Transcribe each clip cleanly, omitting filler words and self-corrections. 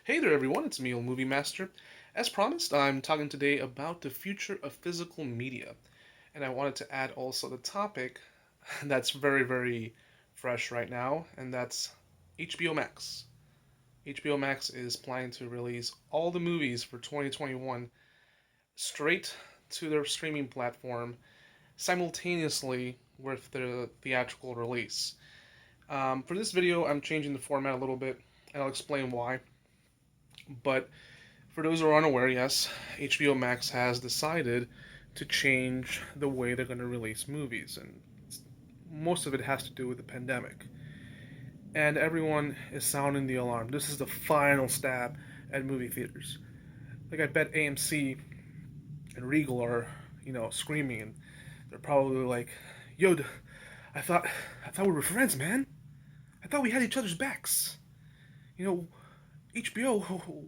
Hey there, everyone. It's me, Old Movie Master. As promised, I'm talking today about the future of physical media. And I wanted to add also the topic that's very fresh right now, and that's HBO Max. HBO Max is planning to release all the movies for 2021 straight to their streaming platform simultaneously with the theatrical release. For this video, I'm changing the format a little bit, and I'll explain why. But for those who are unaware, yes, HBO Max has decided to change the way they're going to release movies, and most of it has to do with the pandemic. And everyone is sounding the alarm. This is the final stab at movie theaters. Like I bet AMC and Regal are, screaming, and they're probably like, "Yo, I thought, I thought we were friends, man. I thought we had each other's backs. You know, HBO,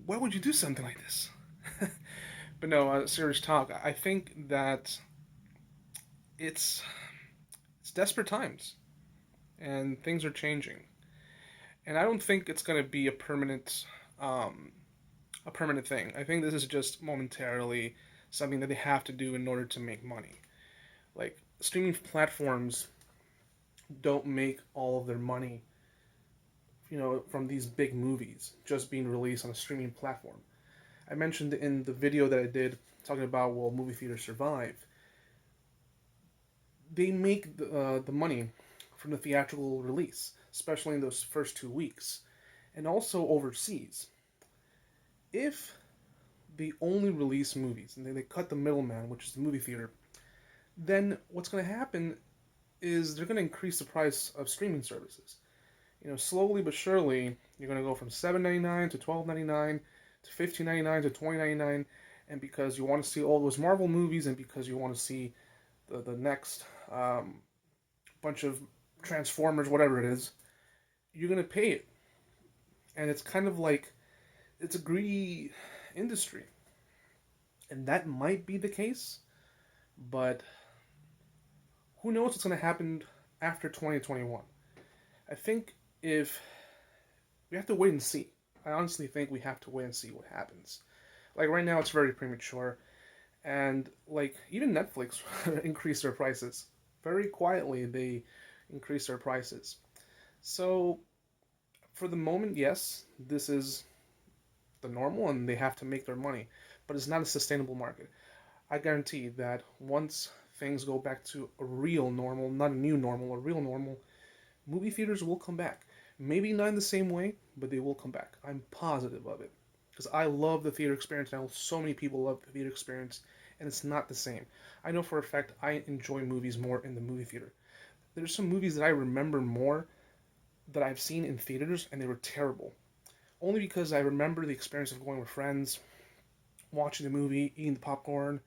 why would you do something like this?" But no, serious talk. I think that it's it's desperate times, and things are changing. And I don't think it's going to be um, a permanent thing. I think this is just momentarily something that they have to do in order to make money. Like streaming platforms don't make all of their money, from these big movies just being released on a streaming platform. I mentioned in the video that I did talking about will movie theaters survive. They make the money from the theatrical release, especially in those first 2 weeks, and also overseas. If they only release movies and then they cut the middleman, which is the movie theater, then what's going to happen is they're going to increase the price of streaming services. Slowly but surely, you're going to go from $7.99 to $12.99 to $15.99 to $20.99, and because you want to see all those Marvel movies and because you want to see the next bunch of Transformers, whatever it is, you're going to pay it. And it's kind of like it's a greedy industry. And that might be the case, but who knows what's going to happen after 2021. I think if we have to wait and see. I honestly think we have to wait and see what happens. Like right now, it's very premature, and like even Netflix increased their prices very quietly. They increased their prices. So for the moment, yes, this is the normal, and they have to make their money, but it's not a sustainable market. I guarantee that once things go back to a real normal, not a new normal, a real normal, movie theaters will come back. Maybe not in the same way, but they will come back. I'm positive of it. Because I love the theater experience. I know so many people love the theater experience, and it's not the same. I know for a fact I enjoy movies more in the movie theater. There's some movies that I remember more that I've seen in theaters, and they were terrible. Only because I remember the experience of going with friends, watching the movie, eating the popcorn,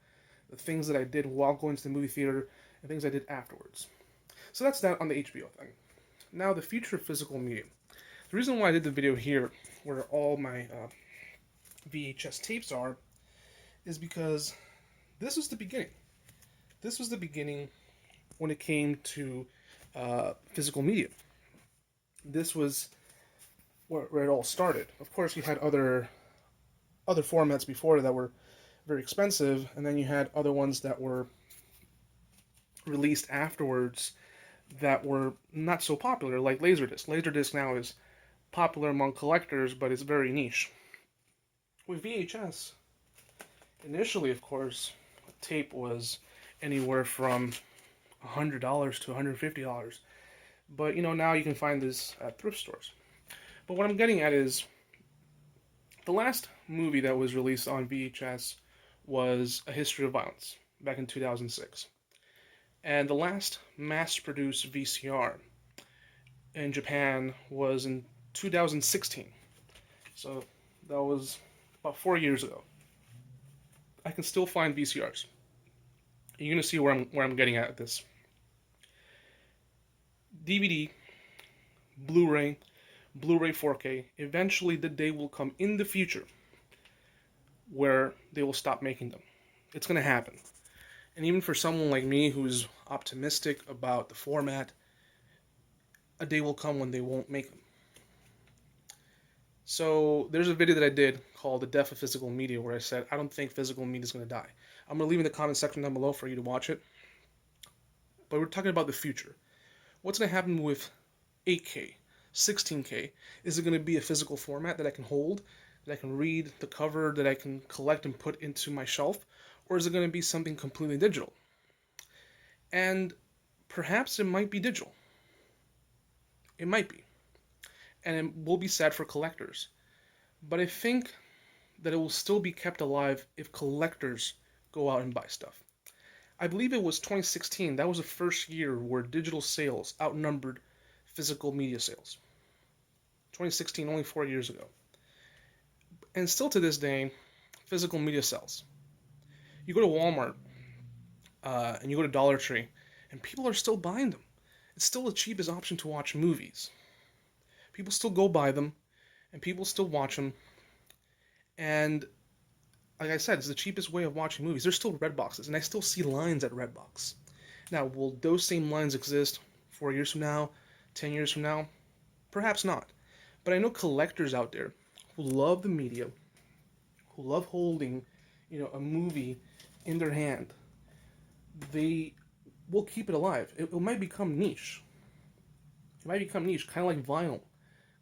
the things that I did while going to the movie theater, and things I did afterwards. So that's that on the HBO thing. Now, the future of physical media. The reason why I did the video here, where all my VHS tapes are, is because this was the beginning. This was the beginning when it came to physical media. This was where it all started. Of course, you had other formats before that were very expensive, and then you had other ones that were released afterwards that were not so popular, like Laserdisc. Laserdisc now is popular among collectors, but it's very niche. With VHS, initially, of course, tape was anywhere from $100 to $150. But now you can find this at thrift stores. But what I'm getting at is the last movie that was released on VHS was A History of Violence back in 2006. And the last mass produced VCR in Japan was in 2016. So that was about 4 years ago. I can still find VCRs. You're gonna see where I'm getting at this. DVD, Blu-ray, Blu-ray 4K. Eventually, the day will come in the future where they will stop making them. It's gonna happen. And even for someone like me who's optimistic about the format, a day will come when they won't make them. So there's a video that I did called "The Death of Physical Media," where I said I don't think physical media is going to die. I'm going to leave in the comment section down below for you to watch it. But we're talking about the future. What's going to happen with 8K, 16K? Is it going to be a physical format that I can hold, that I can read the cover, that I can collect and put into my shelf? Or is it going to be something completely digital? And perhaps it might be digital. It might be. And it will be sad for collectors. But I think that it will still be kept alive if collectors go out and buy stuff. I believe it was 2016. That was the first year where digital sales outnumbered physical media sales. 2016, only 4 years ago. And still to this day, physical media sells. You go to Walmart and you go to Dollar Tree, and people are still buying them. It's still the cheapest option to watch movies. People still go buy them, and people still watch them. And like I said, it's the cheapest way of watching movies. There's still red boxes, and I still see lines at Redbox. Now, will those same lines exist 4 years from now, 10 years from now? Perhaps not. But I know collectors out there who love the media, who love holding, a movie in their hand. They will keep it alive. It might become niche. It might become niche, kind of like vinyl.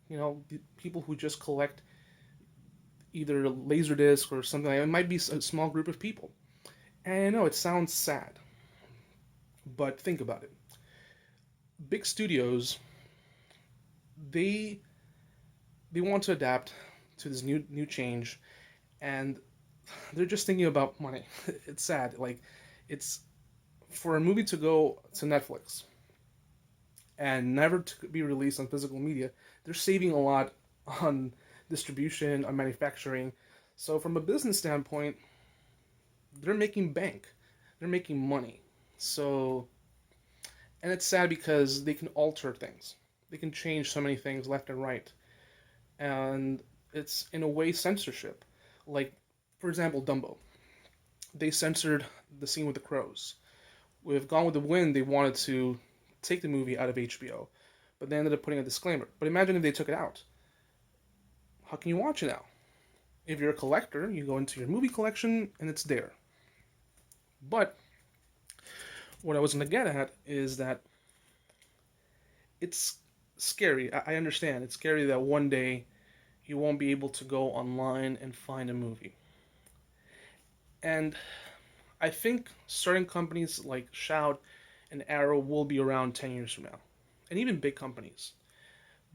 The people who just collect either Laserdisc or something like that. It might be a small group of people. And I know it sounds sad, but think about it. Big studios, they they want to adapt to this new change, and they're just thinking about money. It's sad. Like, it's for a movie to go to Netflix and never to be released on physical media. They're saving a lot on distribution, on manufacturing. So from a business standpoint, they're making bank. They're making money. So, and it's sad because they can alter things. They can change so many things left and right. And it's in a way censorship. Like, for example, Dumbo. They censored the scene with the crows. With Gone with the Wind, they wanted to take the movie out of HBO, but they ended up putting a disclaimer. But imagine if they took it out. How can you watch it now? If you're a collector, you go into your movie collection and it's there. But what I was going to get at is that it's scary. I understand. It's scary that one day you won't be able to go online and find a movie. And I think certain companies like Shout and Arrow will be around 10 years from now. And even big companies.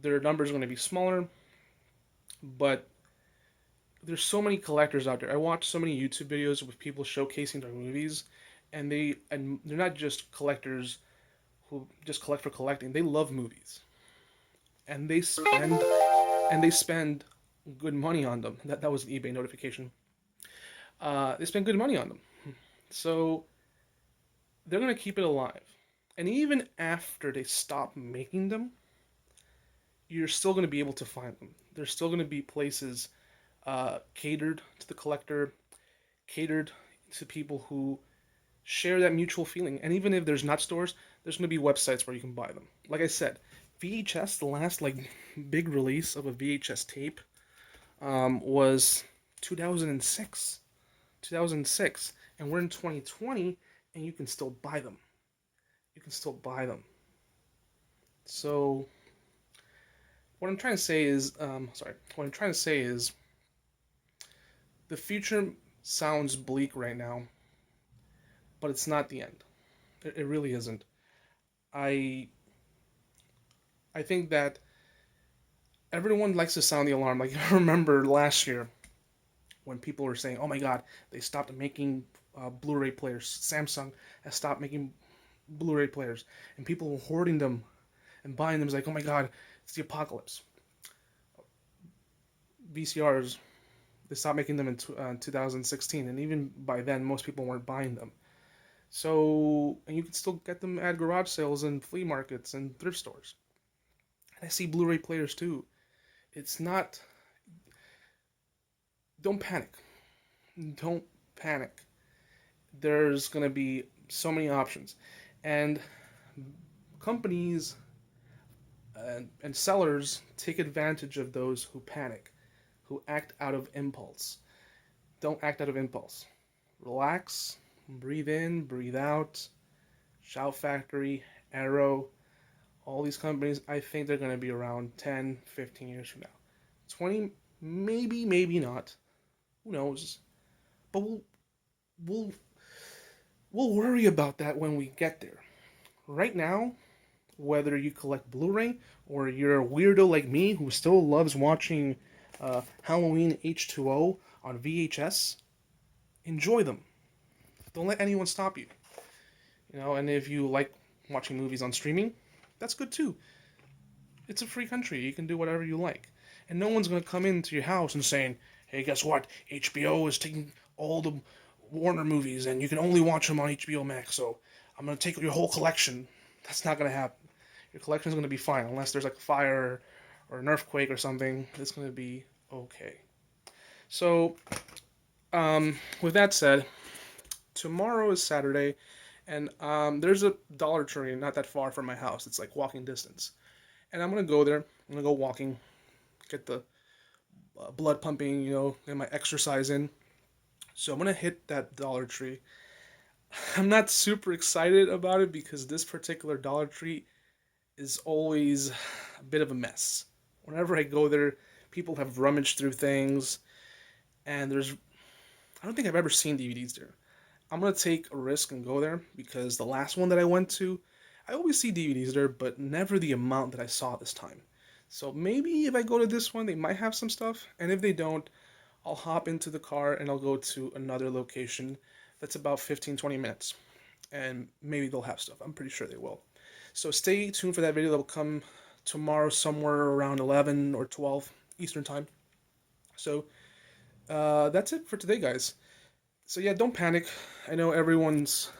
Their numbers are going to be smaller, but there's so many collectors out there. I watch so many YouTube videos with people showcasing their movies, and they're not just collectors who just collect for collecting. They love movies, and they spend good money on them. That was an eBay notification. They spend good money on them, so they're gonna keep it alive. And even after they stop making them, you're still gonna be able to find them. There's still gonna be places catered to the collector, catered to people who share that mutual feeling. And even if there's not stores, there's going to be websites where you can buy them. Like I said, VHS, the last big release of a VHS tape, was 2006. 2006, and we're in 2020, and you can still buy them. You can still buy them. So what I'm trying to say is, what I'm trying to say is, the future sounds bleak right now, but it's not the end. It really isn't. I I think that everyone likes to sound the alarm. Like, I remember last year when people were saying, "Oh my God, they stopped making Blu-ray players. Samsung has stopped making Blu-ray players," and people were hoarding them and buying them. It's like, "Oh my God, it's the apocalypse." VCRs, they stopped making them in 2016, and even by then, most people weren't buying them. So, and you can still get them at garage sales and flea markets and thrift stores. And I see Blu-ray players too. It's not. Don't panic. Don't panic. There's gonna be so many options, and companies and sellers take advantage of those who panic. who act out of impulse. Don't act out of impulse. Relax, breathe in, breathe out. Shout Factory, Arrow, all these companies, I think they're going to be around 10, 15 years from now. 20, maybe, maybe not. Who knows? But we'll we'll worry about that when we get there. Right now, whether you collect Blu-ray or you're a weirdo like me who still loves watching Halloween H2O on VHS, enjoy them. Don't let anyone stop you. And if you like watching movies on streaming, that's good too. It's a free country. You can do whatever you like. And no one's going to come into your house and saying, hey, guess what? HBO is taking all the Warner movies and you can only watch them on HBO Max, so I'm going to take your whole collection. That's not going to happen. Your collection is going to be fine unless there's like a fire or an earthquake or something. It's going to be okay. So, with that said, tomorrow is Saturday, and there's a Dollar Tree not that far from my house. It's like walking distance. And I'm going to go there. I'm going to go walking, get the blood pumping, get my exercise in. So I'm going to hit that Dollar Tree. I'm not super excited about it because this particular Dollar Tree is always a bit of a mess. Whenever I go there, people have rummaged through things, and I don't think I've ever seen DVDs there. I'm going to take a risk and go there because the last one that I went to, I always see DVDs there, but never the amount that I saw this time. So maybe if I go to this one, they might have some stuff, and if they don't, I'll hop into the car and I'll go to another location that's about 15-20 minutes, and maybe they'll have stuff. I'm pretty sure they will. So stay tuned for that video that will come tomorrow somewhere around 11 or 12 Eastern Time. So that's it for today, guys. So yeah, don't panic. I know everyone's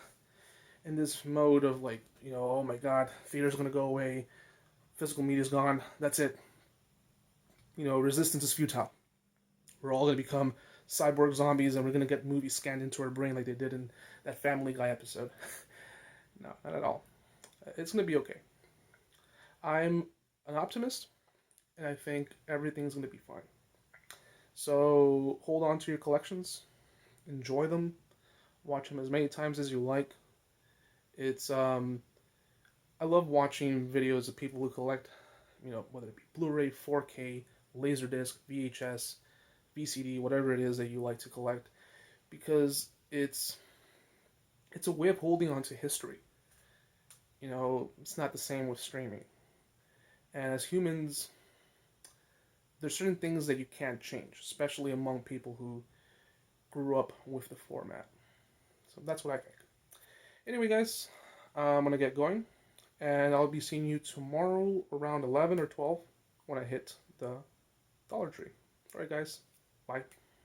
in this mode of like, oh my god, theater's gonna go away, physical media's gone, that's it. Resistance is futile. We're all gonna become cyborg zombies and we're gonna get movies scanned into our brain like they did in that Family Guy episode. No, not at all. It's gonna be okay. I'm an optimist, and I think everything's gonna be fine. So hold on to your collections, enjoy them, watch them as many times as you like. It's I love watching videos of people who collect, whether it be Blu-ray, 4K, Laserdisc, VHS, VCD, whatever it is that you like to collect, because it's a way of holding on to history. It's not the same with streaming. And as humans, there's certain things that you can't change, especially among people who grew up with the format. So that's what I think. Anyway, guys, I'm going to get going, and I'll be seeing you tomorrow around 11 or 12 when I hit the Dollar Tree. Alright, guys. Bye.